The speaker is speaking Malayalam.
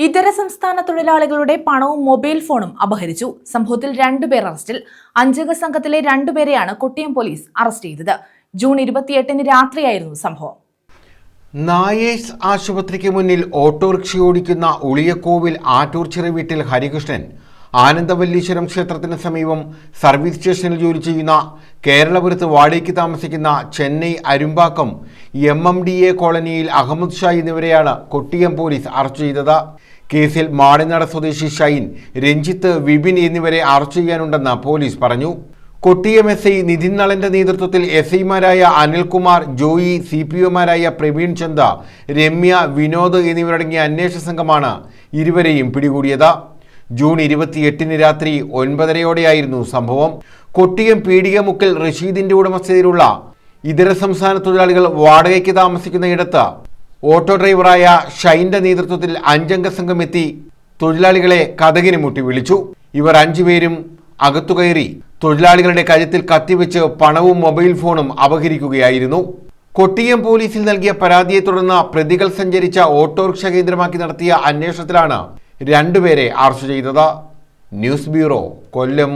ഇതര സംസ്ഥാന തൊഴിലാളികളുടെ പണവും മൊബൈൽ ഫോണും അപഹരിച്ചു. സംഭവത്തിൽ 2 പേർ അറസ്റ്റിൽ. 5 അംഗ സംഘത്തിലെ 2 പേരെയാണ് കൊട്ടിയം പോലീസ് അറസ്റ്റ് ചെയ്തത്. ജൂൺ 28-ന് രാത്രിയായിരുന്നു സംഭവം. നായേഴ്സ് ആശുപത്രിക്ക് മുന്നിൽ ഓട്ടോറിക്ഷ ഓടിക്കുന്ന ഉളിയക്കോവിൽ ആറ്റൂർച്ചിറ വീട്ടിൽ ഹരികൃഷ്ണൻ, ആനന്ദവല്ലീശ്വരം ക്ഷേത്രത്തിന് സമീപം സർവീസ് സ്റ്റേഷനിൽ ജോലി ചെയ്യുന്ന, കേരളപുരത്ത് വാടകയ്ക്ക് താമസിക്കുന്ന ചെന്നൈ അരുമ്പാക്കം MMDA കോളനിയിൽ അഹമ്മദ് ഷാ എന്നിവരെയാണ് കൊട്ടിയം പോലീസ് അറസ്റ്റ് ചെയ്തത്. കേസിൽ മാടനാട് സ്വദേശി ഷൈൻ, രഞ്ജിത്ത്, വിപിൻ എന്നിവരെ അറസ്റ്റ് ചെയ്യാനുണ്ടെന്ന് പോലീസ് പറഞ്ഞു. കൊട്ടിയം SI നിതിൻ നളന്റെ നേതൃത്വത്തിൽ SIമാരായ അനിൽകുമാർ, ജോയി, CPOമാരായ പ്രവീൺ ചന്ദ, രമ്യ, വിനോദ് എന്നിവരടങ്ങിയ അന്വേഷണ സംഘമാണ് ഇരുവരെയും പിടികൂടിയത്. ജൂൺ 28-ന് രാത്രി 9:30-ഓടെയായിരുന്നു സംഭവം. കൊട്ടിയം പീടികമുക്കിൽ റഷീദിന്റെ ഉടമസ്ഥതയിലുള്ള ഇതര സംസ്ഥാന തൊഴിലാളികൾ വാടകയ്ക്ക് താമസിക്കുന്ന ഇടത്ത് ഓട്ടോ ഡ്രൈവറായ ഷൈന്റെ നേതൃത്വത്തിൽ 5 അംഗ സംഘം എത്തി തൊഴിലാളികളെ കതകിന് മുട്ടി വിളിച്ചു. ഇവർ 5 പേരും അകത്തുകയറി തൊഴിലാളികളുടെ കഴുത്തിൽ കത്തിവെച്ച് പണവും മൊബൈൽ ഫോണും അപഹരിക്കുകയായിരുന്നു. കൊട്ടിയം പോലീസിൽ നൽകിയ പരാതിയെ തുടർന്ന് പ്രതികൾ സഞ്ചരിച്ച ഓട്ടോറിക്ഷ കേന്ദ്രമാക്കി നടത്തിയ അന്വേഷണത്തിലാണ് 2 പേരെ അറസ്റ്റ് ചെയ്തത്. ന്യൂസ് ബ്യൂറോ, കൊല്ലം.